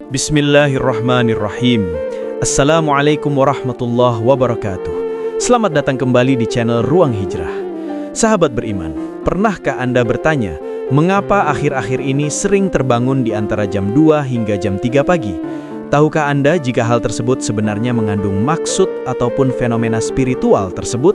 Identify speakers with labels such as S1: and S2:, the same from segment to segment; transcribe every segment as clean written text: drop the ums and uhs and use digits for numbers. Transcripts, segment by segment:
S1: Bismillahirrahmanirrahim. Assalamualaikum warahmatullahi wabarakatuh. Selamat datang kembali di channel Ruang Hijrah. Sahabat beriman, pernahkah Anda bertanya, mengapa akhir-akhir ini sering terbangun di antara jam 2 hingga jam 3 pagi? Tahukah Anda jika hal tersebut sebenarnya mengandung maksud ataupun fenomena spiritual tersebut?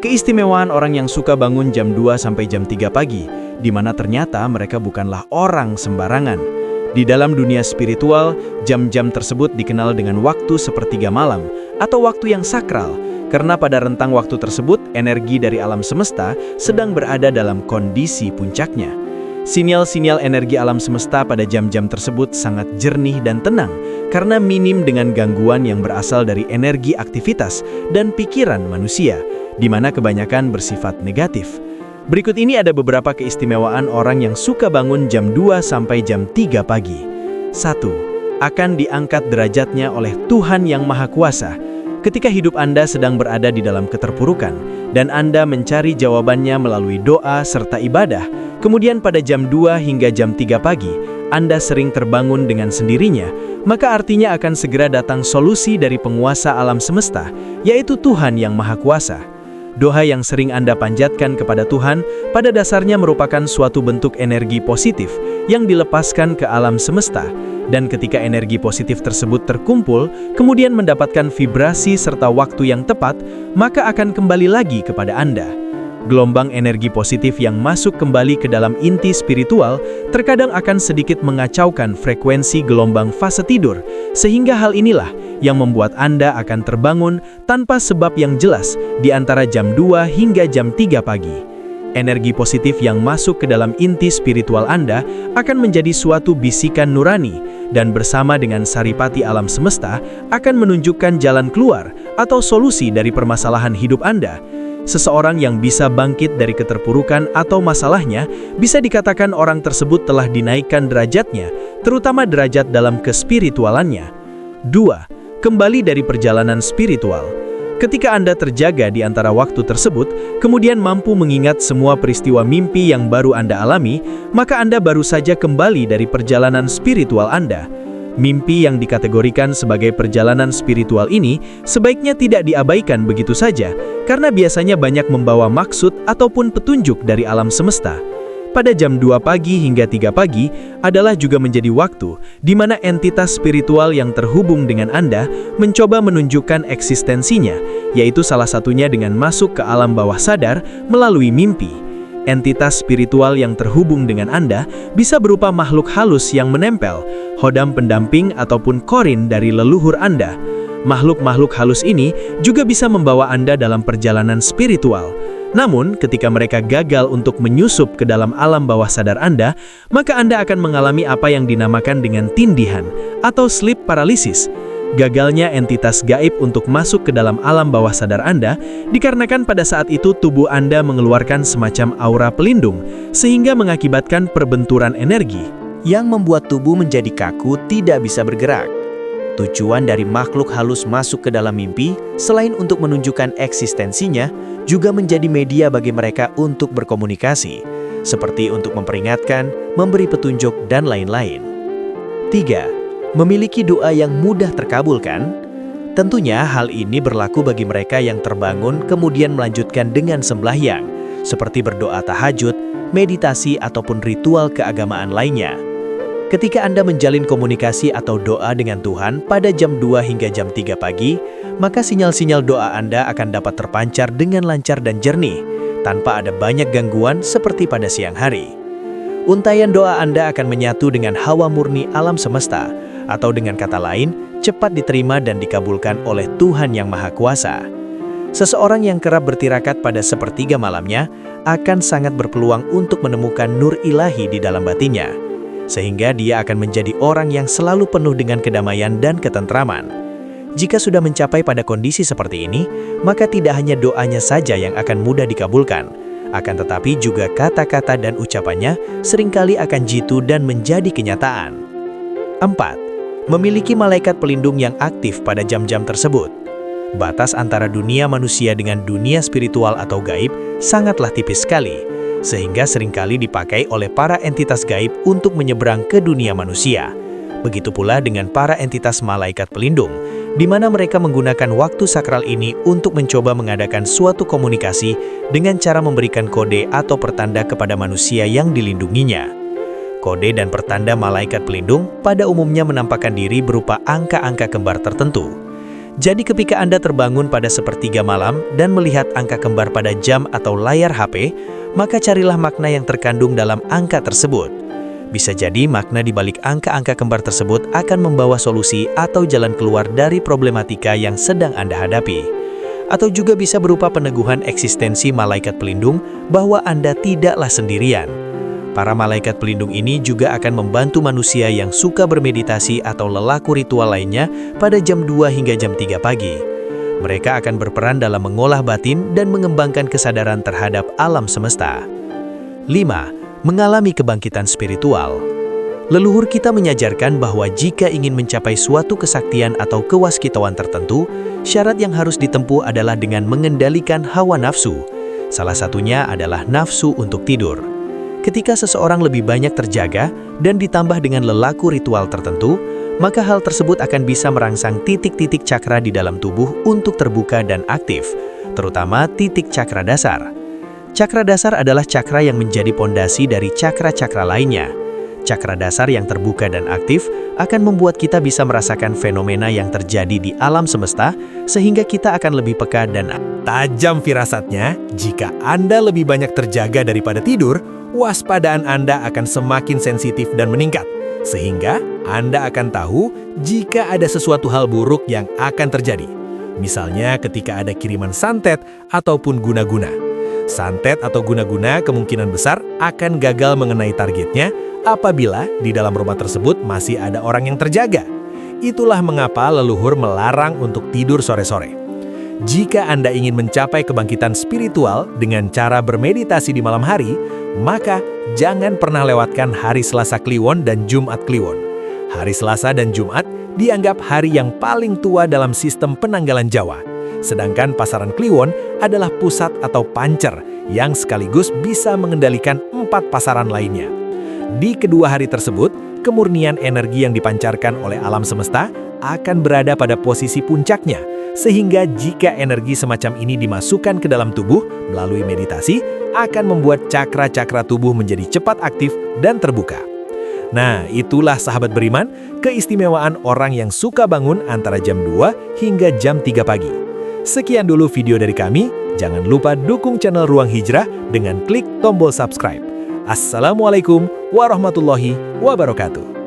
S1: Keistimewaan orang yang suka bangun jam 2 sampai jam 3 pagi, di mana ternyata mereka bukanlah orang sembarangan. Di dalam dunia spiritual, jam-jam tersebut dikenal dengan waktu sepertiga malam atau waktu yang sakral, karena pada rentang waktu tersebut energi dari alam semesta sedang berada dalam kondisi puncaknya. Sinyal-sinyal energi alam semesta pada jam-jam tersebut sangat jernih dan tenang karena minim dengan gangguan yang berasal dari energi aktivitas dan pikiran manusia, di mana kebanyakan bersifat negatif. Berikut ini ada beberapa keistimewaan orang yang suka bangun jam 2 sampai jam 3 pagi. 1. Akan diangkat derajatnya oleh Tuhan Yang Maha Kuasa. Ketika hidup Anda sedang berada di dalam keterpurukan, dan Anda mencari jawabannya melalui doa serta ibadah, kemudian pada jam 2 hingga jam 3 pagi, Anda sering terbangun dengan sendirinya, maka artinya akan segera datang solusi dari penguasa alam semesta, yaitu Tuhan Yang Maha Kuasa. Doa yang sering Anda panjatkan kepada Tuhan pada dasarnya merupakan suatu bentuk energi positif yang dilepaskan ke alam semesta. Dan ketika energi positif tersebut terkumpul, kemudian mendapatkan vibrasi serta waktu yang tepat, maka akan kembali lagi kepada Anda. Gelombang energi positif yang masuk kembali ke dalam inti spiritual terkadang akan sedikit mengacaukan frekuensi gelombang fase tidur, sehingga hal inilah yang membuat Anda akan terbangun tanpa sebab yang jelas di antara jam 2 hingga jam 3 pagi. Energi positif yang masuk ke dalam inti spiritual Anda akan menjadi suatu bisikan nurani dan bersama dengan saripati alam semesta akan menunjukkan jalan keluar atau solusi dari permasalahan hidup Anda. Seseorang yang bisa bangkit dari keterpurukan atau masalahnya bisa dikatakan orang tersebut telah dinaikkan derajatnya, terutama derajat dalam kespiritualannya. 2. Kembali dari perjalanan spiritual. Ketika Anda terjaga di antara waktu tersebut, kemudian mampu mengingat semua peristiwa mimpi yang baru Anda alami, maka Anda baru saja kembali dari perjalanan spiritual Anda. Mimpi yang dikategorikan sebagai perjalanan spiritual ini sebaiknya tidak diabaikan begitu saja, karena biasanya banyak membawa maksud ataupun petunjuk dari alam semesta. Pada jam 2 pagi hingga 3 pagi adalah juga menjadi waktu di mana entitas spiritual yang terhubung dengan Anda mencoba menunjukkan eksistensinya, yaitu salah satunya dengan masuk ke alam bawah sadar melalui mimpi. Entitas spiritual yang terhubung dengan Anda bisa berupa makhluk halus yang menempel, hodam pendamping ataupun korin dari leluhur Anda. Makhluk-makhluk halus ini juga bisa membawa Anda dalam perjalanan spiritual. Namun, ketika mereka gagal untuk menyusup ke dalam alam bawah sadar Anda, maka Anda akan mengalami apa yang dinamakan dengan tindihan atau sleep paralysis. Gagalnya entitas gaib untuk masuk ke dalam alam bawah sadar Anda dikarenakan pada saat itu tubuh Anda mengeluarkan semacam aura pelindung sehingga mengakibatkan perbenturan energi yang membuat tubuh menjadi kaku, tidak bisa bergerak. Tujuan dari makhluk halus masuk ke dalam mimpi selain untuk menunjukkan eksistensinya juga menjadi media bagi mereka untuk berkomunikasi, seperti untuk memperingatkan, memberi petunjuk, dan lain-lain. 3. Memiliki doa yang mudah terkabulkan. Tentunya hal ini berlaku bagi mereka yang terbangun kemudian melanjutkan dengan sembahyang, seperti berdoa tahajud, meditasi, ataupun ritual keagamaan lainnya. Ketika Anda menjalin komunikasi atau doa dengan Tuhan pada jam 2 hingga jam 3 pagi, maka sinyal-sinyal doa Anda akan dapat terpancar dengan lancar dan jernih, tanpa ada banyak gangguan seperti pada siang hari. Untaian doa Anda akan menyatu dengan hawa murni alam semesta, atau dengan kata lain, cepat diterima dan dikabulkan oleh Tuhan Yang Maha Kuasa. Seseorang yang kerap bertirakat pada sepertiga malamnya akan sangat berpeluang untuk menemukan nur ilahi di dalam batinnya, sehingga dia akan menjadi orang yang selalu penuh dengan kedamaian dan ketentraman. Jika sudah mencapai pada kondisi seperti ini, maka tidak hanya doanya saja yang akan mudah dikabulkan, akan tetapi juga kata-kata dan ucapannya seringkali akan jitu dan menjadi kenyataan. 4. Memiliki malaikat pelindung yang aktif pada jam-jam tersebut. Batas antara dunia manusia dengan dunia spiritual atau gaib sangatlah tipis sekali, sehingga seringkali dipakai oleh para entitas gaib untuk menyeberang ke dunia manusia. Begitu pula dengan para entitas malaikat pelindung, di mana mereka menggunakan waktu sakral ini untuk mencoba mengadakan suatu komunikasi dengan cara memberikan kode atau pertanda kepada manusia yang dilindunginya. Kode dan pertanda malaikat pelindung pada umumnya menampakkan diri berupa angka-angka kembar tertentu. Jadi ketika Anda terbangun pada sepertiga malam dan melihat angka kembar pada jam atau layar HP, maka carilah makna yang terkandung dalam angka tersebut. Bisa jadi makna di balik angka-angka kembar tersebut akan membawa solusi atau jalan keluar dari problematika yang sedang Anda hadapi. Atau juga bisa berupa peneguhan eksistensi malaikat pelindung bahwa Anda tidaklah sendirian. Para malaikat pelindung ini juga akan membantu manusia yang suka bermeditasi atau lelaku ritual lainnya pada jam 2 hingga jam 3 pagi. Mereka akan berperan dalam mengolah batin dan mengembangkan kesadaran terhadap alam semesta. 5. Mengalami kebangkitan spiritual. Leluhur kita menyajarkan bahwa jika ingin mencapai suatu kesaktian atau kewaskitauan tertentu, syarat yang harus ditempuh adalah dengan mengendalikan hawa nafsu. Salah satunya adalah nafsu untuk tidur. Ketika seseorang lebih banyak terjaga dan ditambah dengan lelaku ritual tertentu, maka hal tersebut akan bisa merangsang titik-titik cakra di dalam tubuh untuk terbuka dan aktif, terutama titik cakra dasar. Cakra dasar adalah cakra yang menjadi pondasi dari cakra-cakra lainnya. Cakra dasar yang terbuka dan aktif akan membuat kita bisa merasakan fenomena yang terjadi di alam semesta, sehingga kita akan lebih peka dan tajam firasatnya. Jika Anda lebih banyak terjaga daripada tidur, waspadaan Anda akan semakin sensitif dan meningkat, sehingga Anda akan tahu jika ada sesuatu hal buruk yang akan terjadi. Misalnya ketika ada kiriman santet ataupun guna-guna. Santet atau guna-guna kemungkinan besar akan gagal mengenai targetnya apabila di dalam rumah tersebut masih ada orang yang terjaga. Itulah mengapa leluhur melarang untuk tidur sore-sore. Jika Anda ingin mencapai kebangkitan spiritual dengan cara bermeditasi di malam hari, maka jangan pernah lewatkan hari Selasa Kliwon dan Jumat Kliwon. Hari Selasa dan Jumat dianggap hari yang paling tua dalam sistem penanggalan Jawa. Sedangkan pasaran Kliwon adalah pusat atau pancer yang sekaligus bisa mengendalikan 4 pasaran lainnya. Di kedua hari tersebut, kemurnian energi yang dipancarkan oleh alam semesta akan berada pada posisi puncaknya, sehingga jika energi semacam ini dimasukkan ke dalam tubuh melalui meditasi, akan membuat cakra-cakra tubuh menjadi cepat aktif dan terbuka. Nah, itulah sahabat beriman, keistimewaan orang yang suka bangun antara jam 2 hingga jam 3 pagi. Sekian dulu video dari kami, jangan lupa dukung channel Ruang Hijrah dengan klik tombol subscribe. Assalamualaikum warahmatullahi wabarakatuh.